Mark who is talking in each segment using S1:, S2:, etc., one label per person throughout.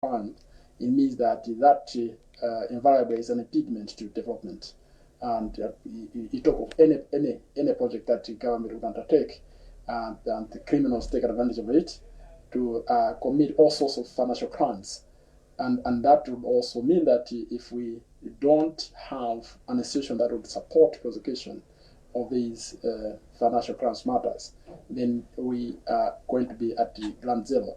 S1: crime, it means that invariably is an impediment to development. And you talk of any project that the government would undertake, and the criminals take advantage of it to commit all sorts of financial crimes. And that would also mean that if we don't have an institution that would support prosecution of these financial crimes matters, then we are going to be at the ground zero.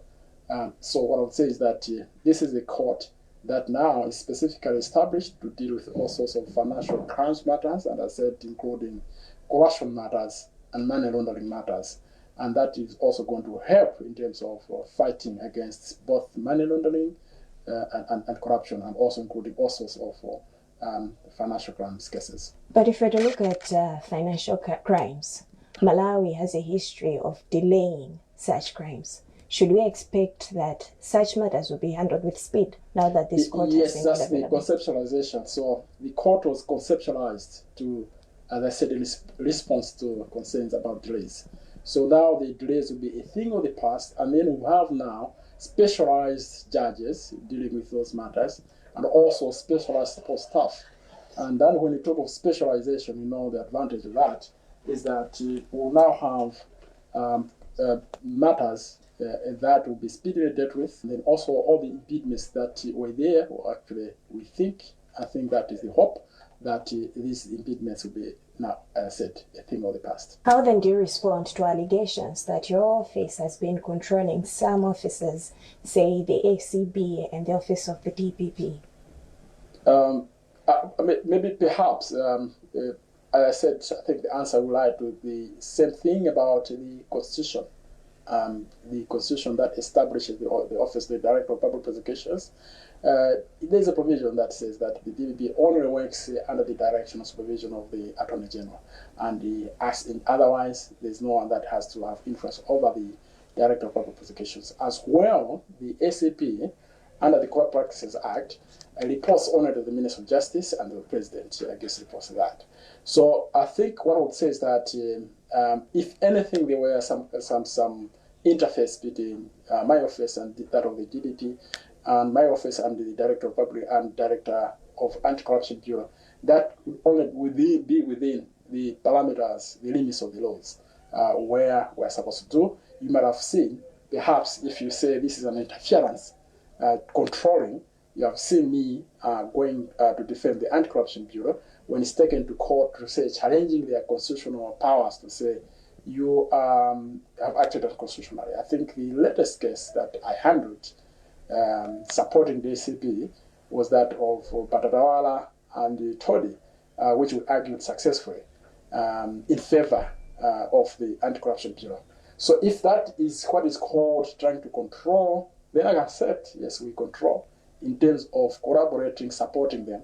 S1: So what I would say is that this is a court that now is specifically established to deal with all sorts of financial crimes matters, and I said including corruption matters and money laundering matters. And that is also going to help in terms of fighting against both money laundering and corruption, and also including all sorts of financial crimes cases.
S2: But if we're to look at financial crimes, Malawi has a history of delaying such crimes. Should we expect that such matters will be handled with speed now that this court has been
S1: Yes, that's the
S2: developed?
S1: conceptualization. So the court was conceptualized to, as I said, in response to concerns about delays. So now the delays will be a thing of the past, and then we have now specialized judges dealing with those matters, and also specialized support staff. And then when you talk of specialization, you know the advantage of that is that we'll now have matters that will be speedily dealt with. And then also all the impediments that were there, or actually I think that is the hope, that these impediments will be now, as I said, a thing of the past.
S2: How then do you respond to allegations that your office has been controlling some officers, say the ACB and the office of the DPP?
S1: Maybe perhaps, as I said, I think the answer will lie to the same thing about the Constitution. The Constitution that establishes the Office of the Director of Public Prosecutions. There's a provision that says that the DPP only works under the direction and supervision of the Attorney General, and otherwise there's no one that has to have influence over the Director of Public Prosecutions. As well, the ACP, under the Court Practices Act, reports only to the Minister of Justice, and the President gives reports to that. So I think what I would say is that if anything, there were some interface between my office and that of the DDP, and my office and the Director of Public and Director of Anti-Corruption Bureau, that would only be within the parameters, the limits of the laws, where we're supposed to do. You might have seen, perhaps, if you say this is an interference, controlling, you have seen me going to defend the Anti-Corruption Bureau when it's taken to court to say, challenging their constitutional powers, to say, you have acted unconstitutionally. I think the latest case that I handled supporting the ACB was that of Batadawala and Todi, which we argued successfully in favor of the Anti-Corruption Bureau. So if that is what is called trying to control, then I accept, yes, we control in terms of collaborating, supporting them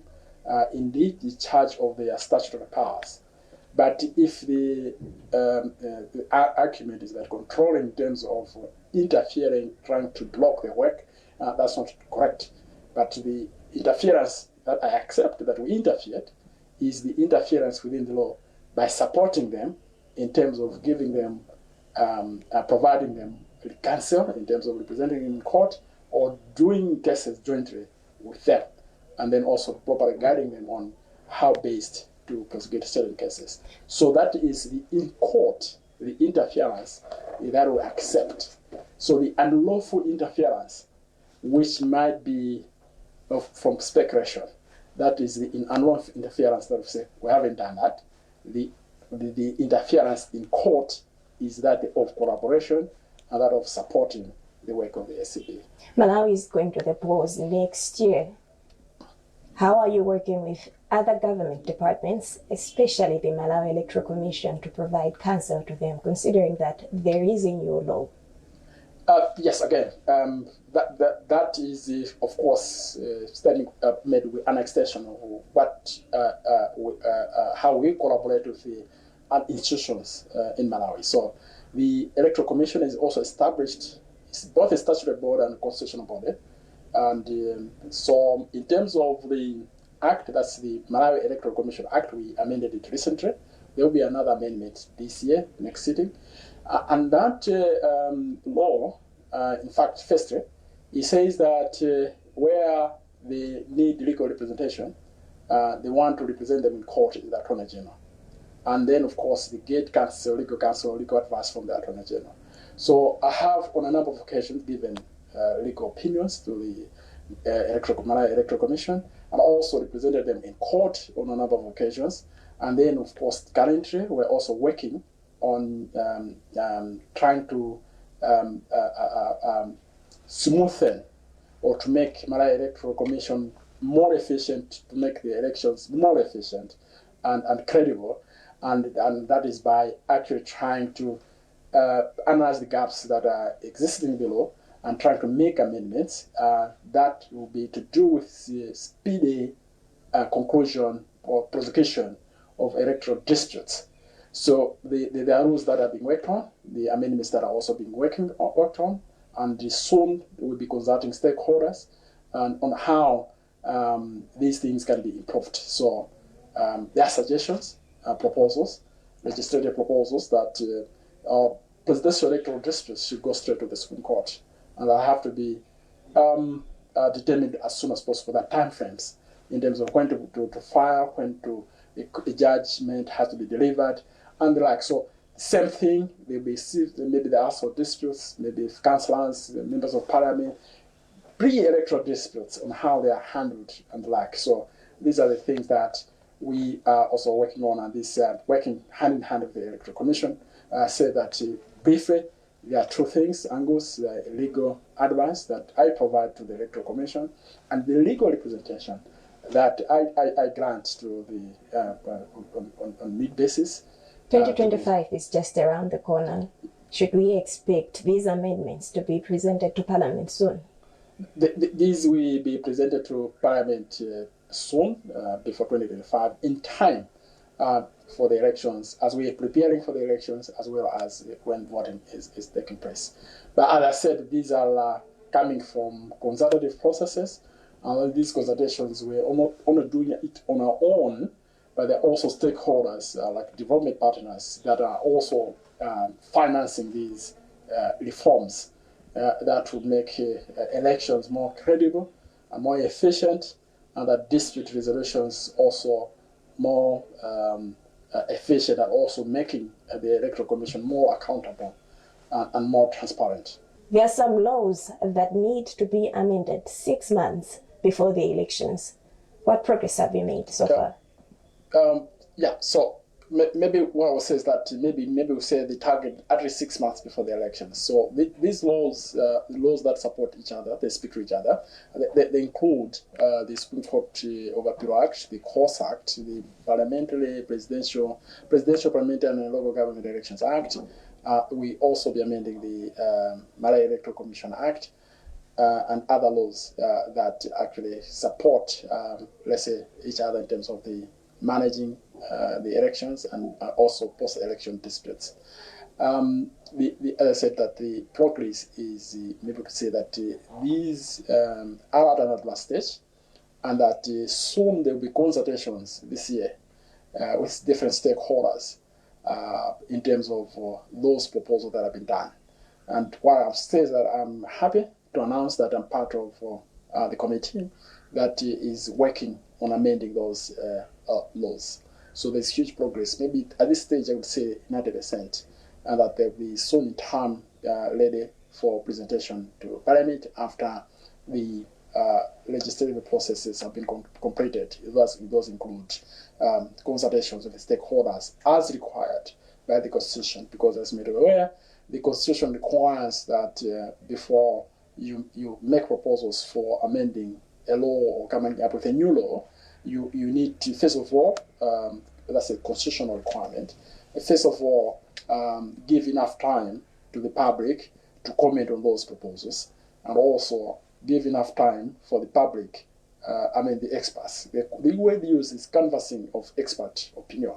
S1: in the discharge of their statutory powers. But if the argument is that controlling in terms of interfering, trying to block the work, that's not correct. But the interference that I accept that we interfered is the interference within the law by supporting them in terms of giving them, providing them counsel in terms of representing them in court, or doing cases jointly with them, and then also properly guiding them on how best to prosecute certain cases. So that is the in court, the interference that we accept. So the unlawful interference, which might be from speculation, that is the unlawful interference that we say we haven't done that. The interference in court is that of collaboration and that of supporting the work of the SCP.
S2: Malawi is going to the polls next year. How are you working with other government departments, especially the Malawi Electoral Commission, to provide counsel to them, considering that there is a new law?
S1: Yes, again, that is, of course, made with an extension of how we collaborate with the institutions in Malawi. So the Electoral Commission is also established. It's both a statutory board and a constitutional body. And so in terms of the Act, that's the Malawi Electoral Commission Act, we amended it recently. There will be another amendment this year, next sitting. And that law, in fact, firstly, It says that where they need legal representation, they want to represent them in court in the Attorney General. And then, of course, they get counsel, legal advice from the Attorney General. So I have, on a number of occasions, given legal opinions to the Electoral Commission, and also represented them in court on a number of occasions. And then, of course, currently, we're also working on trying to smoothen or to make Malaya Electoral Commission more efficient, to make the elections more efficient and credible. And that is by actually trying to analyze the gaps that are existing below and trying to make amendments that will be to do with the speedy conclusion or prosecution of electoral disputes. So there are rules that are being worked on, the amendments that are also being worked on, and soon we'll be consulting stakeholders on how these things can be improved. So there are suggestions, proposals, legislative proposals that presidential electoral disputes should go straight to the Supreme Court, and that have to be determined as soon as possible. That time frames in terms of when to file, when a judgment has to be delivered, and the like. So same thing, they'll be maybe they ask for disputes, maybe councillors, members of parliament, pre-electoral disputes on how they are handled and the like. So these are the things that we are also working on, and this working hand in hand with the Electoral Commission. Say that briefly, there are two things, angles, legal advice that I provide to the Electoral Commission, and the legal representation that I grant to the on need basis.
S2: 2025 is just around the corner. Should we expect these amendments to be presented to Parliament soon?
S1: These will be presented to Parliament soon, before 2025, in time for the elections, as we are preparing for the elections, as well as when voting is taking place. But as I said, these are coming from consultative processes, and these consultations, we're not doing it on our own, but there are also stakeholders, like development partners, that are also financing these reforms that would make elections more credible and more efficient, and that dispute resolutions also more efficient, and also making the Electoral Commission more accountable and more transparent.
S2: There are some laws that need to be amended 6 months before the elections. What progress have you made so far?
S1: So maybe what I will say is that maybe we'll say the target at least 6 months before the elections. So these laws, laws that support each other, they speak to each other. They include the Supreme Court Overthrow Act, the Courts Act, the Presidential, Parliamentary and Local Government Elections Act. We also be amending the Malaya Electoral Commission Act and other laws that actually support, let's say, each other in terms of the managing the elections and also post-election disputes. As I said, that the progress is maybe to say that these are at an advanced stage, and that soon there will be consultations this year with different stakeholders in terms of those proposals that have been done. And what I've said is that I'm happy to announce that I'm part of the committee that is working on amending those laws. So there's huge progress. Maybe at this stage I would say 90%, and that they'll be soon in time ready for presentation to Parliament after the legislative processes have been completed. Those include consultations with the stakeholders as required by the Constitution, because as made aware, the Constitution requires that before you make proposals for amending a law or coming up with a new law, you need to, first of all, that's a constitutional requirement, first of all, give enough time to the public to comment on those proposals, and also give enough time for the public, the experts. The word used is canvassing of expert opinion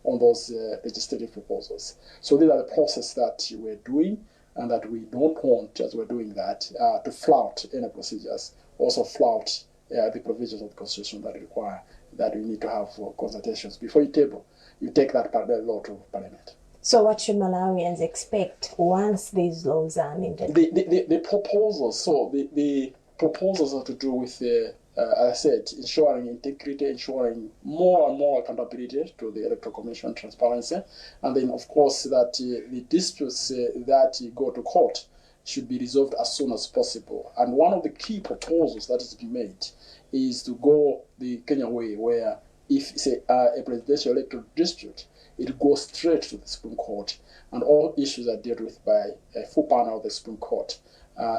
S1: on those legislative proposals. So these are the process that we're doing, and that we don't want, as we're doing that, to flout any procedures, also flout the provisions of the Constitution that require that we need to have consultations before you take that law to Parliament.
S2: So what should Malawians expect once these laws are amended?
S1: The proposals, the proposals have to do with, as I said, ensuring integrity, ensuring more and more accountability to the Electoral Commission, transparency, and then, of course, that the disputes that go to court should be resolved as soon as possible. And one of the key proposals that is being made is to go the Kenya way, where if it's a presidential electoral dispute, it goes straight to the Supreme Court, and all issues are dealt with by a full panel of the Supreme Court,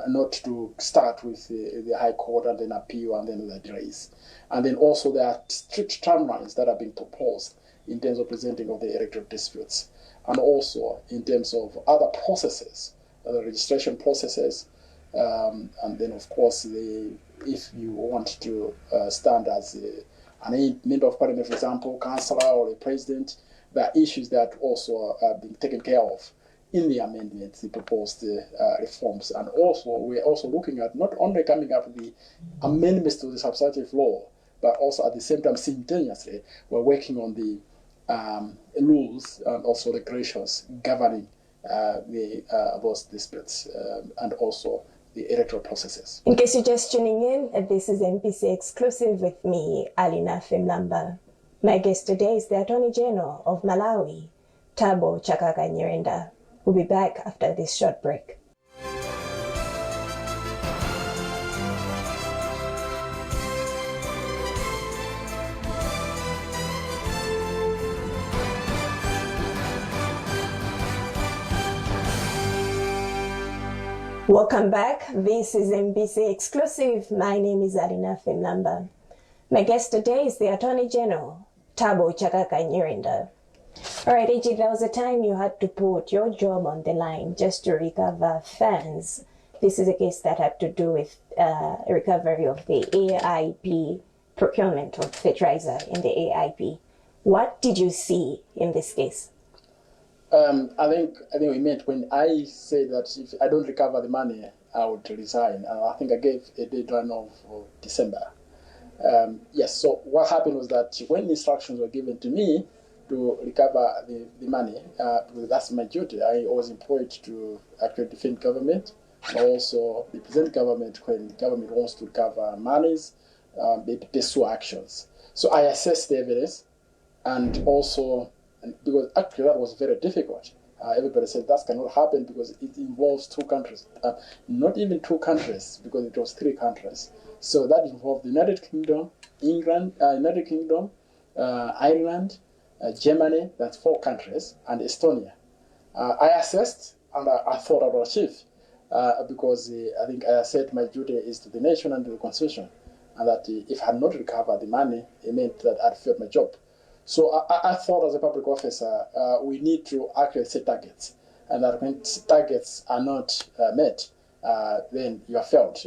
S1: not to start with the High Court and then appeal and then the delays. And then also there are strict timelines that are being proposed in terms of presenting of the electoral disputes, and also in terms of other processes, the registration processes, and then of course if you want to stand as an member of parliament, for example, councillor or a president, there are issues that also are being taken care of in the amendments, the proposed reforms. And also, we're also looking at not only coming up with the amendments to the substantive law, but also at the same time, simultaneously, we're working on the rules and also regulations governing those disputes and also the electoral processes.
S2: In case you're just tuning in, this is MPC Exclusive with me, Alina Femlamba. My guest today is the Attorney General of Malawi, Thabo Chakaka Nyirenda. We'll be back after this short break. Welcome back. This is MBC Exclusive. My name is Alina Femlamba. My guest today is the Attorney General, Thabo Chakaka Nyirenda. All right, AG, there was a time you had to put your job on the line just to recover funds. This is a case that had to do with recovery of the AIP, procurement of fertilizer in the AIP. What did you see in this case?
S1: I think we meant when I said that if I don't recover the money, I would resign. And I think I gave a deadline of December. Yes, so what happened was that when instructions were given to me to recover the money, because that's my duty, I was employed to actually defend government, and also represent government when government wants to recover monies, they pursue actions. So I assessed the evidence, and also, because actually that was very difficult. Everybody said that cannot happen because it involves two countries, not even two countries, because it was three countries. So that involved the United Kingdom, Ireland, Germany, that's four countries, and Estonia. I assessed and I thought I would achieve because I think I said my duty is to the nation and to the constitution, and that if I had not recovered the money, it meant that I'd failed my job. So I thought as a public officer, we need to actually set targets, and that when targets are not met, then you are failed.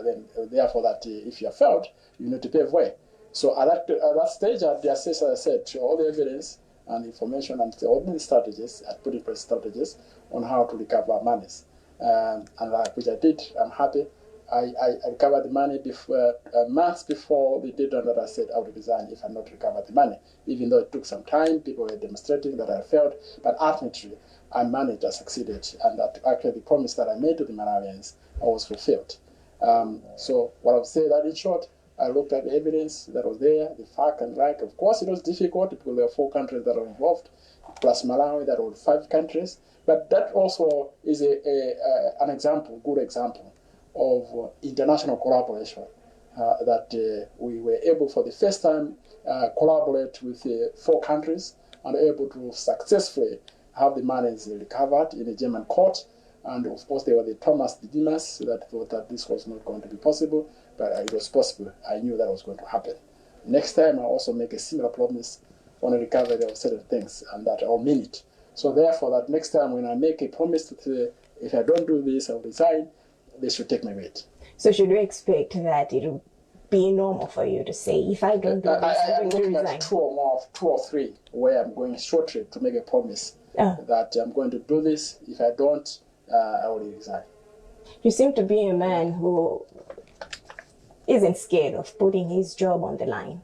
S1: Then therefore that if you are failed, you need to pave way. So at that stage, at the assessor, I said all the evidence and information and all the strategies, I put in place strategies on how to recover monies, and which I did. I'm happy. I recovered the money before months before the deadline that I said I would resign if I had not recovered the money. Even though it took some time, people were demonstrating that I failed, but ultimately I managed, I succeeded, and that actually the promise that I made to the Malawians I was fulfilled. So what I would say that in short, I looked at the evidence that was there, the fact and like. Of course, it was difficult because there are four countries that are involved, plus Malawi, that were five countries. But that also is an example, good example of international collaboration, that we were able for the first time collaborate with four countries and able to successfully have the monies recovered in a German court. And of course, there were the Thomas Didymus that thought that this was not going to be possible, but it was possible. I knew that was going to happen. Next time, I'll also make a similar promise on the recovery of certain things, and that I'll mean it. So therefore, that next time when I make a promise to say, if I don't do this, I'll resign, they should take my weight.
S2: So should we expect that it will be normal for you to say, if I don't do this, I'm going to resign?
S1: Two or three, where I'm going shortly to make a promise that I'm going to do this. If I don't, I will resign.
S2: You seem to be a man who isn't scared of putting his job on the line.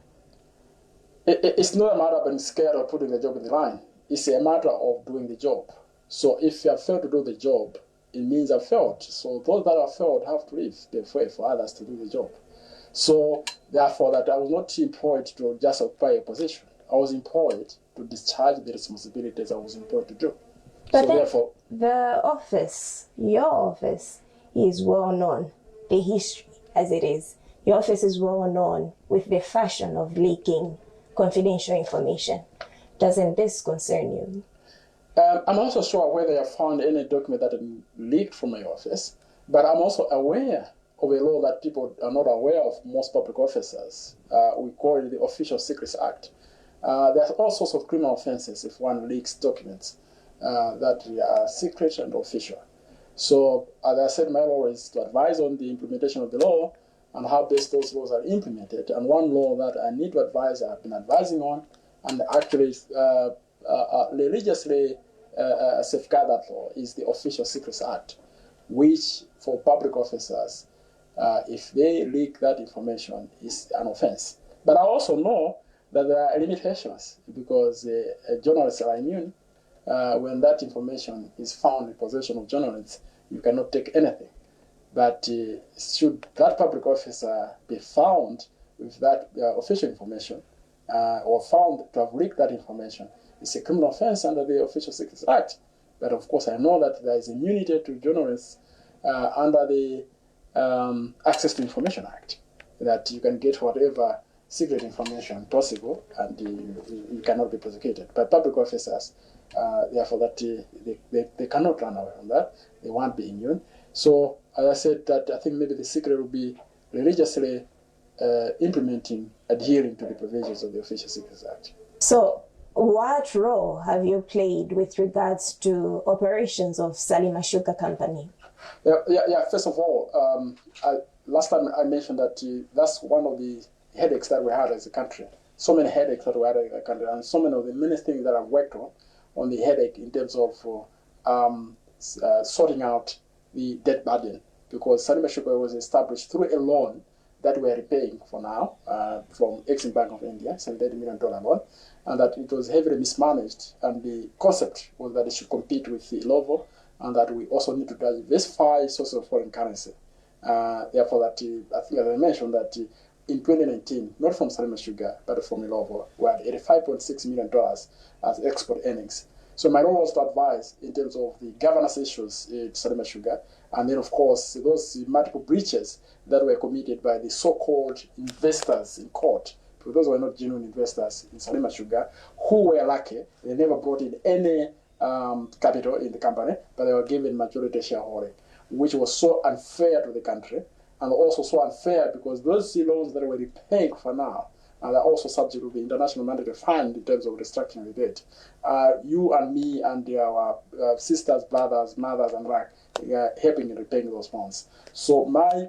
S1: It's not a matter of being scared of putting the job on the line. it's a matter of doing the job. So if you have failed to do the job, it means I've failed. So those that have failed have to leave the way for others to do the job. So therefore, that I was not employed to just occupy a position. I was employed to discharge the responsibilities I was employed to do.
S2: But
S1: so therefore,
S2: the office, your office, is well known, the history as it is. Your office is well known with the fashion of leaking confidential information. Doesn't this concern you?
S1: I'm also sure whether you found any document that leaked from my office, but I'm also aware of a law that people are not aware of, most public officers. We call it the Official Secrets Act. There's all sorts of criminal offenses if one leaks documents that are secret and official. So, as I said, my role is to advise on the implementation of the law and how best those laws are implemented. And one law that I need to advise, I've been advising on, and actually religiously safeguard that law is the Official Secrets Act, which for public officers, if they leak that information, is an offense. But I also know that there are limitations because journalists are immune. When that information is found in possession of journalists, you cannot take anything. But should that public officer be found with that official information or found to have leaked that information, it's a criminal offense under the Official Secrets Act. But of course, I know that there is immunity to journalists under the Access to Information Act, that you can get whatever secret information possible and you cannot be prosecuted. But public officers, therefore, that they cannot run away from that. They won't be immune. So, as I said, that I think maybe the secret will be religiously adhering to the provisions of the Official Secrets Act.
S2: So, what role have you played with regards to operations of Salima Sugar Company?
S1: Yeah. First of all, last time I mentioned that that's one of the headaches that we had as a country. So many headaches that we had as a country, and so many of the many things that I've worked on the headache in terms of sorting out the debt burden, because Salima Sugar was established through a loan that we are repaying for now from Exim Bank of India, $78 million loan, and that it was heavily mismanaged. And the concept was that it should compete with the Lovo, and that we also need to diversify sources of foreign currency. Therefore, that I think, as I mentioned, that in 2019, not from Salima Sugar, but from Ilovo, we had $85.6 million as export earnings. So my role was to advise in terms of the governance issues in Salima Sugar, and then, of course, those multiple breaches that were committed by the so-called investors in court, because those were not genuine investors in Salima Sugar, who were lucky. They never brought in any capital in the company, but they were given majority shareholding, which was so unfair to the country, and also so unfair because those loans that we're repaying for now are also subject to the International Monetary Fund in terms of restructuring the debt. You and me and our sisters, brothers, mothers, and helping in repaying those loans. So my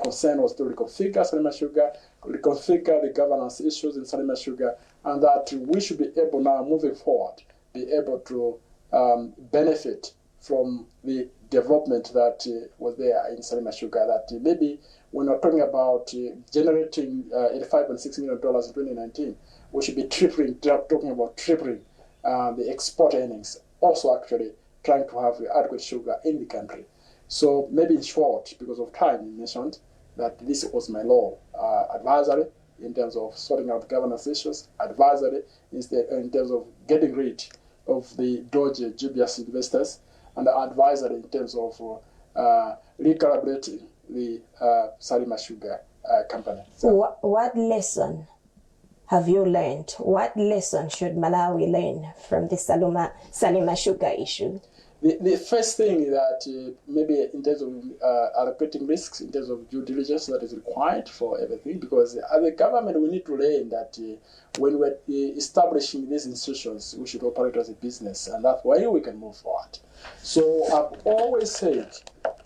S1: concern was to reconfigure Salima Sugar, reconfigure the governance issues in Salima Sugar, and that we should be able now, moving forward, be able to benefit from the development that was there in Salima Sugar, that maybe when we're talking about generating $85.6 million in 2019, we should be talking about tripling the export earnings, also actually trying to have adequate sugar in the country. So maybe in short, because of time, you mentioned that this was my law, advisory in terms of sorting out governance issues, advisory in terms of getting rid of the dodgy, dubious investors, and advisory in terms of recalibrating the Salima Sugar company.
S2: So what lesson have you learned? What lesson should Malawi learn from the Salima Sugar issue?
S1: The first thing is that maybe in terms of allocating risks, in terms of due diligence that is required for everything, because as a government we need to learn that when we're establishing these institutions, we should operate as a business, and that's why we can move forward. So I've always said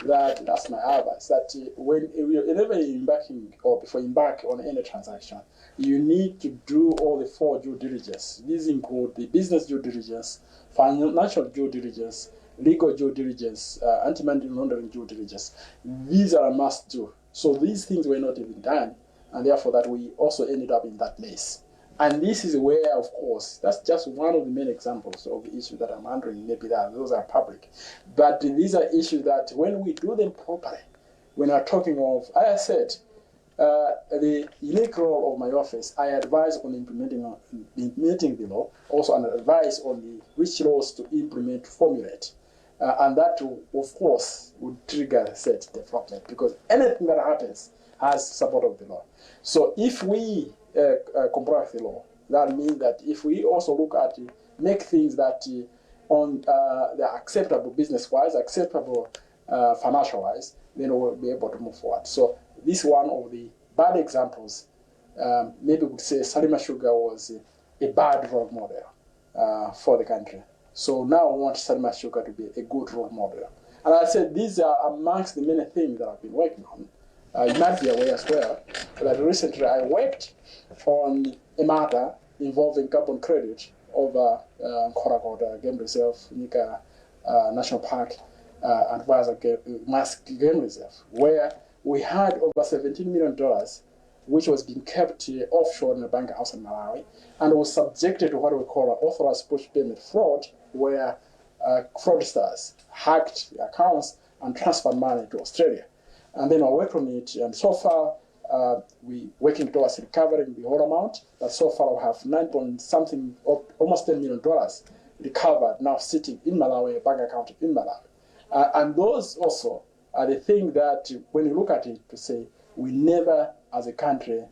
S1: that, that's my advice, that whenever you're embarking or before you embark on any transaction, you need to do all the 4 due diligence. These include the business due diligence, financial due diligence, legal due diligence, anti-money laundering due diligence. These are a must do. So these things were not even done, and therefore that we also ended up in that mess. And this is where, of course, that's just one of the main examples of the issue that I'm handling. Maybe that those are public. But these are issues that when we do them properly, when we're talking of, as I said, the unique role of my office, I advise on implementing the law, also an advice on which laws to implement, formulate. And that, of course, would trigger said development, because anything that happens has support of the law. So if we comply with the law, that means that if we also look at make things that on the acceptable business-wise, acceptable financial-wise, then we'll be able to move forward. So this is one of the bad examples. Maybe we could say Salima Sugar was a bad role model for the country. So now we want Salima Sugar to be a good role model. And I said these are amongst the many things that I've been working on. You might be aware as well that recently I worked on a matter involving carbon credit over Korakota Game Reserve, Nika National Park, and Mask Game Reserve, where we had over $17 million, which was being kept offshore in a bank house in Malawi, and was subjected to what we call an authorized push payment fraud, where fraudsters hacked the accounts and transferred money to Australia. And then I worked on it, and so far we working towards recovering the whole amount. But so far we have 9 point something, almost $10 million recovered, now sitting in Malawi, a bank account in Malawi. And those also are the things that, when you look at it, to say we never, as a country,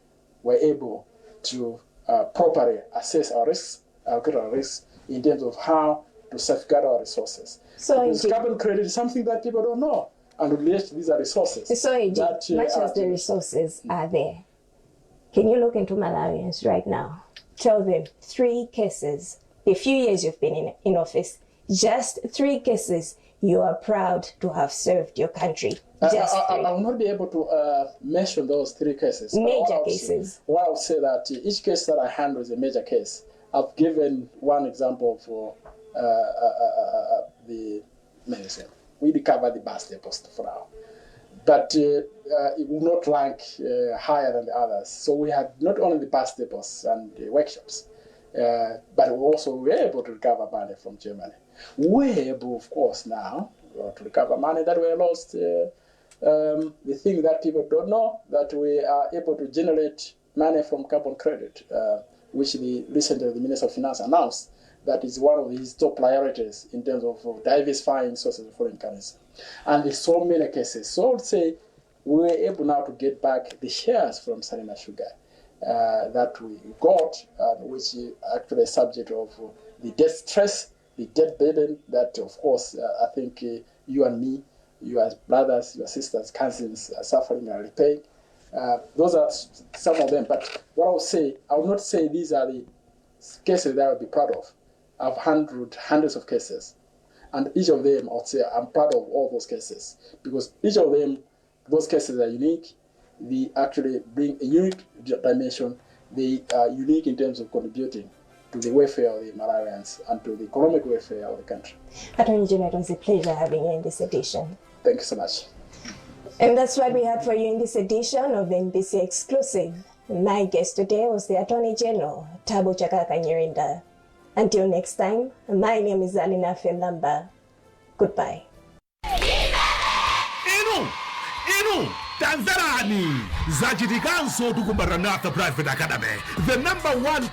S1: were able to properly assess our risks, allocate our risks in terms of how to safeguard our resources. So because carbon credit is something that people don't know. And these are resources.
S2: So, much as the resources are there, can you look into Malawians right now? Tell them 3 cases, the few years you've been in office, just 3 cases you are proud to have served your country. Just 3.
S1: I will not be able to mention those 3 cases.
S2: Major cases.
S1: Well, I would say that each case that I handle is a major case. I've given one example for the medicine. We recover the bus deposit for now, but it will not rank higher than the others. So we had not only the bus depots and the workshops, but we also were able to recover money from Germany. We're able, of course, now to recover money that were lost. The thing that people don't know, that we are able to generate money from carbon credit, which recently the Minister of Finance announced. That is one of his top priorities in terms of diversifying sources of foreign currency. And there's so many cases. So I would say we were able now to get back the shares from Salima Sugar that we got, which is actually a subject of the debt stress, the debt burden that, of course, I think you and me, you as brothers, your sisters, cousins are suffering and repaying. Those are some of them. But what I would say, I would not say these are the cases that I would be proud of. I've handled hundreds of cases, and each of them, I would say, I'm proud of all those cases, because each of them, those cases are unique. They actually bring a unique dimension. They are unique in terms of contributing to the welfare of the Malawians and to the economic welfare of the country.
S2: Attorney General, it was a pleasure having you in this edition.
S1: Thank you so much.
S2: And that's what we had for you in this edition of the NBC Exclusive. My guest today was the Attorney General, Thabo Chakaka Nyirinda. Until next time, my name is Alina Felamba. Goodbye.
S3: Inu, Tamvelani, Zachitikanso to Kumaranatha Private Academy, the #1